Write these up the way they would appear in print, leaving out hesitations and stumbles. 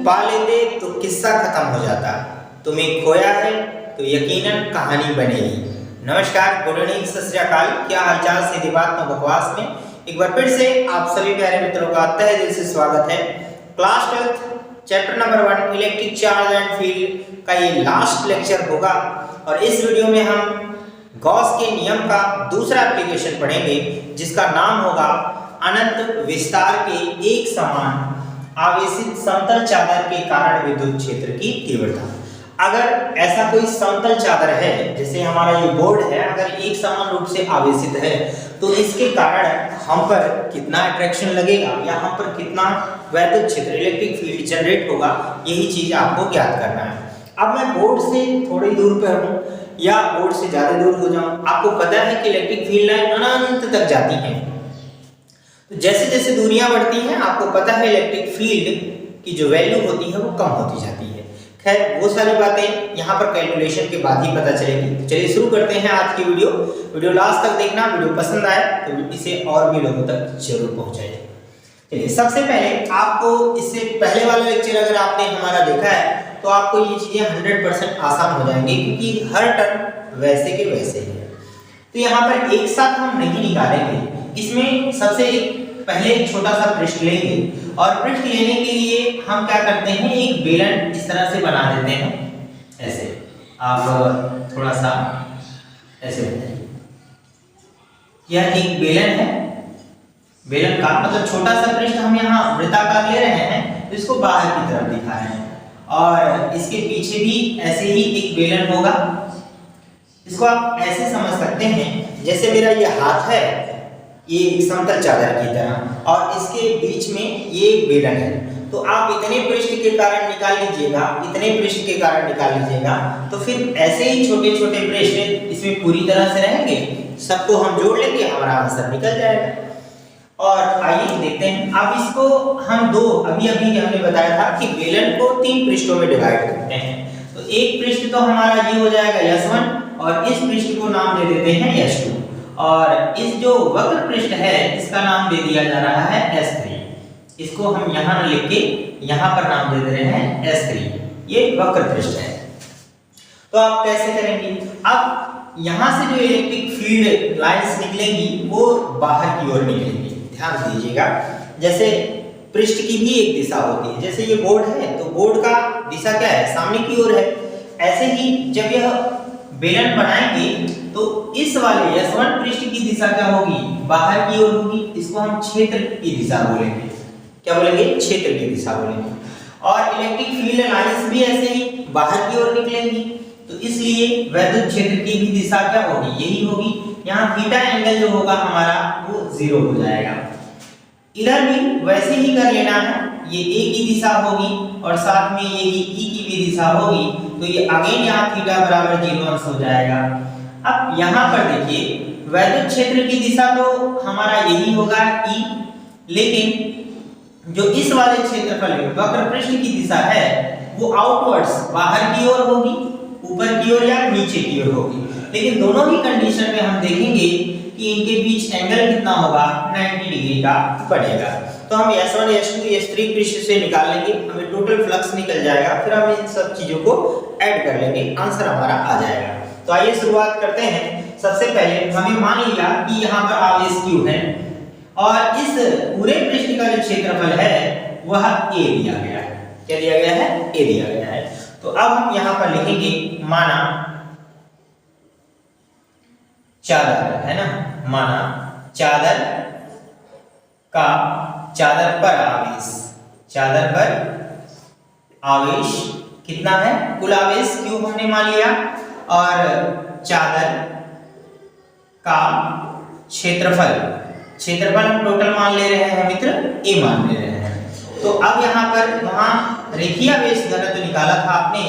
पा लेते तो किस्सा खत्म हो जाता, तुम्हें खोया है तो यकीनन कहानी बनेगी। नमस्कार, गुड इवनिंग, सत श्री अकाल, क्या हालचाल, सीधी बात न बकवास में एक बार फिर से आप सभी प्यारे मित्रों का तहे दिल से स्वागत है। Class 12 chapter number 1 electric charge and field का ये लास्ट लेक्चर होगा और इस वीडियो में हम गॉस के नियम का दूसरा एप्लीकेशन पढ़ेंगे जिसका नाम होगा अनंत विस्तार के एक समान आवेशित समतल चादर के कारण विद्युत क्षेत्र की तीव्रता। अगर ऐसा कोई समतल चादर है, जैसे हमारा ये बोर्ड है, अगर एक समान रूप से आवेशित है तो इसके कारण हम पर कितना अट्रैक्शन लगेगा या हम पर कितना वैद्युत क्षेत्र इलेक्ट्रिक फील्ड जनरेट होगा, यही चीज आपको ज्ञात करना है। अब मैं बोर्ड से थोड़ी दूर पर हूँ या बोर्ड से ज्यादा दूर हो जाऊं, आपको पता है कि इलेक्ट्रिक फील्ड लाइन अनंत तक जाती है। तो जैसे जैसे दूरियां बढ़ती हैं, आपको पता है इलेक्ट्रिक फील्ड की जो वैल्यू होती है वो कम होती जाती है। खैर, वो सारी बातें यहाँ पर कैलकुलेशन के बाद ही पता चलेगी। तो चलिए शुरू करते हैं आज की वीडियो लास्ट तक देखना। वीडियो पसंद आए तो इसे और भी लोगों तक जरूर पहुंचाइए। चलिए, सबसे पहले आपको इससे पहले वाला लेक्चर अगर आपने हमारा देखा है तो आपको ये चीजें 100% आसान हो जाएंगी, क्योंकि हर टर्म वैसे के वैसे ही है। तो यहाँ पर एक साथ हम नहीं निकालेंगे, इसमें सबसे पहले एक छोटा सा पृष्ठ लेंगे और पृष्ठ लेने के लिए हम क्या करते हैं, एक बेलन इस तरह से बना देते हैं। ऐसे आप थोड़ा सा ऐसे बताइए, यह एक बेलन है। बेलन का मतलब छोटा सा पृष्ठ हम यहाँ वृत्ताकार ले रहे हैं, तो इसको बाहर की तरफ दिखा रहे हैं और इसके पीछे भी ऐसे ही एक बेलन होगा। इसको आप ऐसे समझ सकते हैं जैसे मेरा ये हाथ है, ये एक समतल चादर की तरह, और इसके बीच में ये एक बेलन है। तो आप इतने पृष्ठ के कारण निकाल लीजिएगा, इतने पृष्ठ के कारण निकाल लीजिएगा, तो फिर ऐसे ही छोटे छोटे पृष्ठ इसमें पूरी तरह से रहेंगे, सबको हम जोड़ लेंगे, हमारा आंसर निकल जाएगा। और आइए देखते हैं। अब इसको हम अभी हमने बताया था कि बेलन को 3 पृष्ठों में डिवाइड करते हैं। तो एक पृष्ठ तो हमारा ये हो जाएगा S1 और इस पृष्ठ को नाम दे देते हैं S2 और इस जो वक्र पृष्ठ है इसका नाम दे दिया जा रहा है S3। इसको हम यहाँ न लिख के यहाँ पर नाम दे दे रहे हैं S3। ये वक्र पृष्ठ है। तो आप कैसे करेंगे? अब यहाँ से जो इलेक्ट्रिक फील्ड लाइंस निकलेंगी वो बाहर की ओर निकलेंगी। ध्यान दीजिएगा, जैसे पृष्ठ की भी एक दिशा होती है। जैसे ये बोर्ड है तो बोर्ड का दिशा क्या है, सामने की ओर है। ऐसे ही जब यह बेलन बनाएंगे तो इस वाले S1 पृष्ठ की दिशा क्या होगी, बाहर की ओर होगी। इसको हम क्षेत्र की दिशा बोलेंगे। क्या बोलेंगे? क्षेत्र की दिशा बोलेंगे। और इलेक्ट्रिक फील्ड लाइंस भी ऐसे ही बाहर की ओर निकलेंगी, तो इसलिए वैद्युत क्षेत्र की भी दिशा क्या होगी, यही होगी। यहाँ थीटा एंगल जो होगा हमारा वो 0 हो जाएगा। इधर भी वैसे ही कर लेना है, ये A की दिशा होगी और साथ में यही E की भी दिशा होगी, तो ये अगेन यहाँ थीटा बराबर 0 अंश हो जाएगा। अब यहाँ पर देखिए, वैद्युत क्षेत्र की दिशा तो हमारा यही होगा E, लेकिन जो इस वाले क्षेत्रफल वक्र पृष्ठ की दिशा है वो आउटवर्ड्स बाहर की ओर होगी, ऊपर की ओर या नीचे की ओर होगी। लेकिन दोनों ही कंडीशन में हम देखेंगे कि इनके बीच एंगल कितना होगा, 90 डिग्री का बनेगा। तो हम S1 S2 S3 पृष्ठ से निकाल लेंगे, हमें टोटल फ्लक्स निकल जाएगा। फिर हम इन सब चीजों को ऐड कर लेंगे, आंसर हमारा आ जाएगा। तो आइए शुरुआत करते हैं। सबसे पहले हमें मान लिया कि यहाँ पर आवेश Q है और इस पूरे पृष्ठ का जो क्षेत्रफल है वह A दिया गया है। क्या दिया गया है? A दिया गया है। तो अब हम यहाँ पर लिखेंगे, माना चादर है ना, माना चादर पर आवेश, चादर पर आवेश कितना है, कुल आवेश Q हमने मान लिया, और चादर का क्षेत्रफल हम टोटल मान ले रहे हैं मित्र, A मान ले रहे हैं। तो अब यहाँ पर वहां रेखीय आवेश घनत्व निकाला था आपने,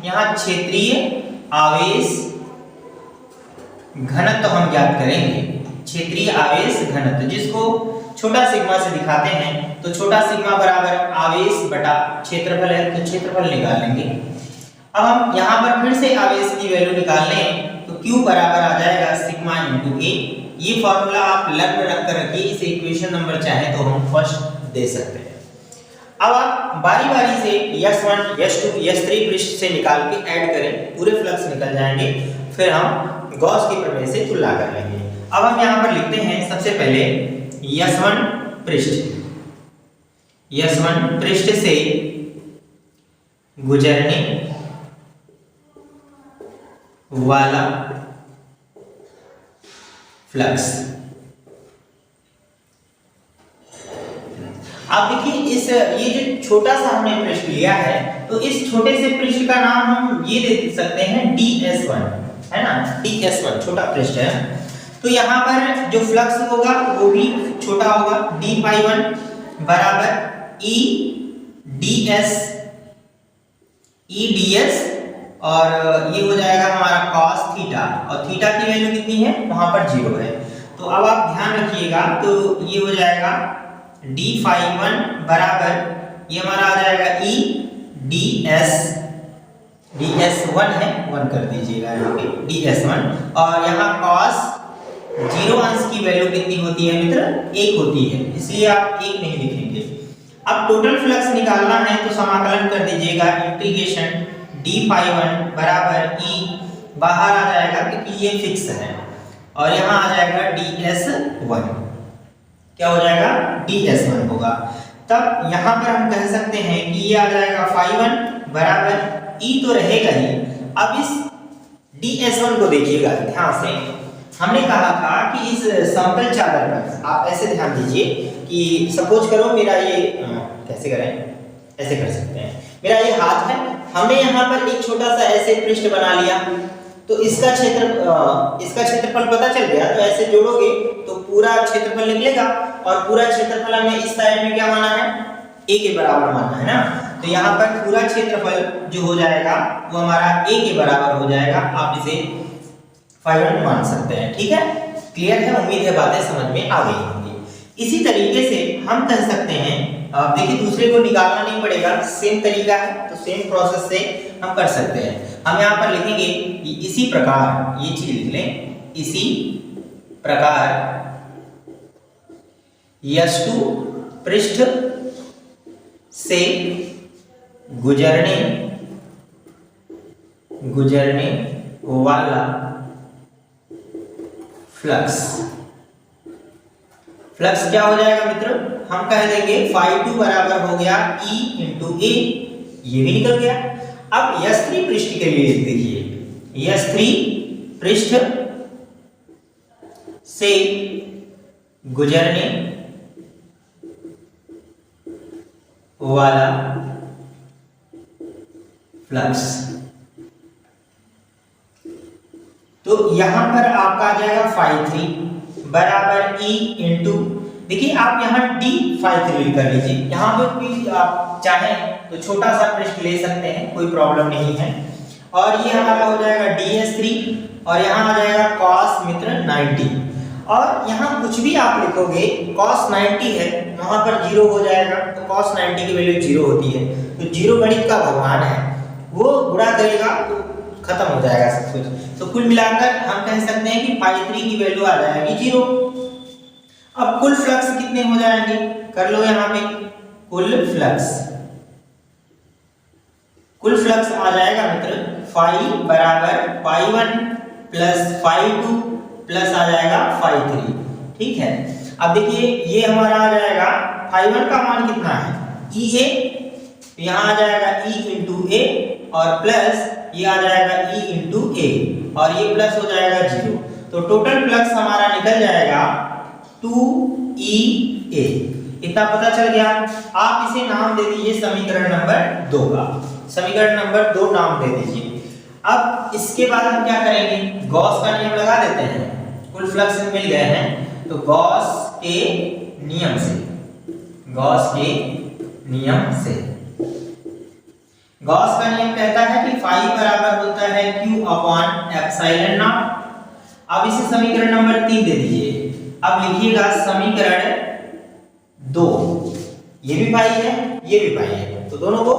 यहाँ क्षेत्रीय आवेश घनत्व हम ज्ञात करेंगे। क्षेत्रीय आवेश घनत्व जिसको छोटा सिग्मा से दिखाते हैं, तो छोटा सिग्मा बराबर आवेश बटा क्षेत्रफल है, तो क्षेत्रफल निकाल लेंगे। अब हम यहाँ पर फिर से आवेश की वैल्यू निकाल लें तो Q बराबर आ जाएगा सिग्मा इंटू A। ये फॉर्मूला आप लग में रख कर रखिए, इस इक्वेशन नंबर चाहे तो हम फर्स्ट दे सकते हैं। अब आप बारी बारी से S1, S2, S3 पृष्ठ से निकाल के ऐड करें, पूरे फ्लक्स निकल जाएंगे, फिर हम गॉस के प्रमेय से तुलना कर लेंगे। अब हम यहाँ पर लिखते हैं सबसे पहले S1 पृष्ठ से गुजरने वाला फ्लक्स। आप देखिए इस ये जो छोटा सा हमने पृष्ठ लिया है, तो इस छोटे से पृष्ठ का नाम हम ये दे सकते हैं DS1, है ना, DS1 छोटा पृष्ठ है। तो यहाँ पर जो फ्लक्स होगा वो भी छोटा होगा, d∅1 बराबर EDS और ये हो जाएगा हमारा cos थीटा, और थीटा की वैल्यू कितनी है, वहां पर 0 है। तो अब आप ध्यान रखिएगा, तो ये हो जाएगा d∅1 बराबर ये हमारा आ जाएगा DS1 है, 1 कर दीजिएगा यहाँ पे DS1, और यहाँ cos 0 अंश की वैल्यू कितनी होती है मित्र, 1 होती है, इसलिए आप 1 नहीं लिखेंगे। अब टोटल फ्लक्स निकालना है तो समाकलन कर दीजिएगा, इंटीग्रेशन d∅1 बराबर E बाहर आ जाएगा क्योंकि ये फिक्स है, और यहाँ आ जाएगा DS1, क्या हो जाएगा, DS1 होगा। तब यहाँ पर हम कह सकते हैं कि ये आ जाएगा ∅1 बराबर E तो रहेगा ही। अब इस DS1 को देखिएगा ध्यान से, हमने कहा था कि इस समतल चादर पर आप ऐसे ध्यान दीजिए कि सपोज करो मेरा ये कैसे करें, ऐसे कर सकते हैं, मेरा ये हाथ है, हमने यहाँ पर एक छोटा सा ऐसे पृष्ठ बना लिया, तो इसका क्षेत्रफल पता चल गया, तो ऐसे जोड़ोगे तो पूरा क्षेत्रफल निकलेगा, और पूरा क्षेत्रफल हमने इस साइड में क्या माना है, a के बराबर माना है ना, तो यहाँ पर पूरा क्षेत्रफल जो हो जाएगा वो हमारा a के बराबर हो जाएगा, आप इसे ∅1 मान सकते हैं। ठीक है, क्लियर है, उम्मीद है बातें समझ में आ गई होंगी। इसी तरीके से हम कह सकते हैं, देखिए दूसरे को निकालना नहीं पड़ेगा, सेम तरीका है, तो सेम प्रोसेस से हम कर सकते हैं। हम यहाँ पर लिखेंगे कि इसी प्रकार, ये चीज लिख लें, इसी प्रकार S2 पृष्ठ से गुजरने वाला फ्लक्स क्या हो जाएगा मित्र, हम कह देंगे ∅2 बराबर हो गया E × A, ये भी निकल गया। अब S3 पृष्ठ के लिए देखिए, S3 पृष्ठ से गुजरने वाला फ्लक्स, तो यहां पर आपका आ जाएगा ∅3 बराबर E × देखिए आप यहाँ d∅3 कर लीजिए, यहाँ पे भी आप चाहें तो छोटा सा पृष्ठ ले सकते हैं, कोई प्रॉब्लम नहीं है, और ये हमारा हो जाएगा DS3, और यहाँ आ जाएगा cos मित्र 90, और यहाँ कुछ भी आप लिखोगे cos 90 है, वहां पर 0 हो जाएगा, तो cos 90 की वैल्यू 0 होती है, तो 0 गणित का भगवान है, वो गुणा करेगा तो खत्म हो जाएगा सब कुछ। तो कुल मिलाकर हम कह सकते हैं कि ∅3 की वैल्यू आ जाएगी 0। अब कुल फ्लक्स कितने हो जाएंगे, कर लो यहाँ पे, कुल फ्लक्स आ जाएगा मित्र ∅ बराबर ∅1 प्लस ∅2 प्लस आ जाएगा ∅3। ठीक है, अब देखिए ये हमारा आ जाएगा ∅1 का मान कितना है, EA, यहाँ आ जाएगा E × A, और प्लस ये आ जाएगा E × A, और ये प्लस हो जाएगा 0, तो टोटल फ्लक्स हमारा निकल जाएगा 2EA। इतना पता चल गया। आप इसे नाम दे दीजिए समीकरण नंबर 2 का, समीकरण नंबर 2 नाम दे दीजिए। अब इसके बाद हम क्या करेंगे, गॉस का नियम लगा देते हैं, कुल फ्लक्स मिल गए हैं, तो गॉस के नियम से गॉस का नियम कहता है कि फाई बराबर होता है Q/ε0। अब इसे समीकरण नंबर 3 दे दीजिए। अब लिखिएगा समीकरण 2, ये भी पाई है, ये भी पाई है, तो दोनों को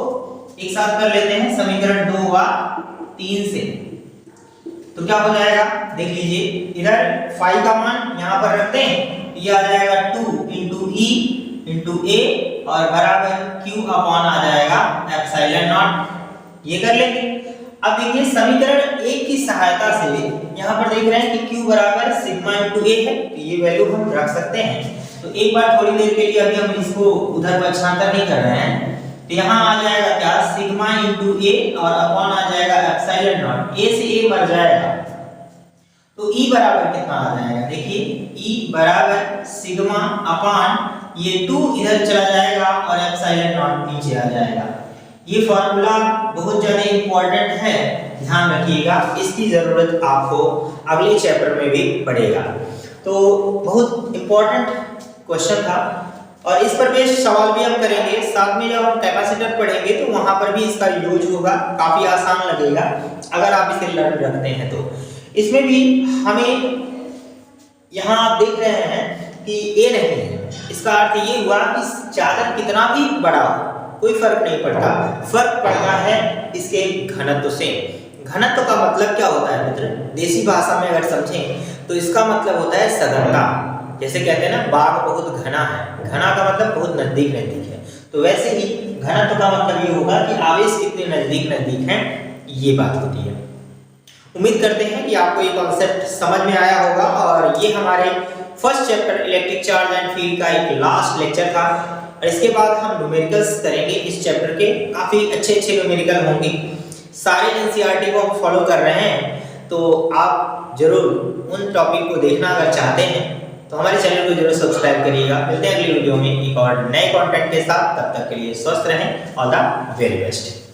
एक साथ कर लेते हैं, समीकरण 2 व 3 से, तो क्या हो जाएगा देख लीजिए, इधर फाई का मान यहां पर रखते हैं, ये आ जाएगा 2 × E × A और बराबर Q अपॉन आ जाएगा एप्सिलॉन नॉट। ये कर लेंगे। अब देखिए समीकरण 1 की सहायता से यहाँ पर देख रहे हैं कि Q बराबर सिग्मा इंटू ए है, तो ये वैल्यू हम रख सकते हैं। तो एक बार थोड़ी देर के लिए अभी हम इसको उधर पक्षांतर नहीं कर रहे हैं, तो यहाँ आ जाएगा क्या सिग्मा इंटू ए और अपॉन आ जाएगा एप्सिलॉन नॉट। ए से ए मर जाएगा तो E बराबर कितना आ जाएगा, देखिए E बराबर सिग्मा अपॉन ये 2 इधर चला जाएगा और एप्सिलॉन नॉट नीचे आ जाएगा। ये फॉर्मूला बहुत ज़्यादा इंपॉर्टेंट है, ध्यान रखिएगा, इसकी ज़रूरत आपको अगले चैप्टर में भी पड़ेगा। तो बहुत इंपॉर्टेंट क्वेश्चन था और इस पर बेस्ड सवाल भी हम करेंगे। साथ में जब हम कैपेसिटर पढ़ेंगे तो वहाँ पर भी इसका यूज होगा, काफ़ी आसान लगेगा अगर आप इसे लर्न रखते हैं तो। इसमें भी हमें यहाँ आप देख रहे हैं कि ए नहीं है, इसका अर्थ ये हुआ कि चादर कितना भी बड़ा हो कोई फर्क नहीं पड़ता, फर्क पड़ता है इसके घनत्व से। घनत्व का मतलब क्या होता है मित्र, देसी भाषा में अगर समझें तो इसका मतलब होता है सघनता। जैसे कहते हैं ना बाग बहुत घना है, घना का मतलब बहुत नजदीक नजदीक है, तो वैसे ही घनत्व का मतलब ये होगा कि आवेश कितने नजदीक नजदीक हैं, ये बात होती है। उम्मीद करते हैं कि आपको ये कॉन्सेप्ट समझ में आया होगा और ये हमारे first chapter electric charge and field का एक लास्ट लेक्चर था। और इसके बाद हम न्यूमेरिकल्स करेंगे इस चैप्टर के, काफ़ी अच्छे न्यूमेरिकल होंगे। सारे एनसीईआरटी को हम फॉलो कर रहे हैं, तो आप जरूर उन टॉपिक को देखना अगर चाहते हैं तो हमारे चैनल को जरूर सब्सक्राइब करिएगा। मिलते हैं अगली वीडियो में एक और नए कंटेंट के साथ, तब तक के लिए स्वस्थ रहें। All the very best.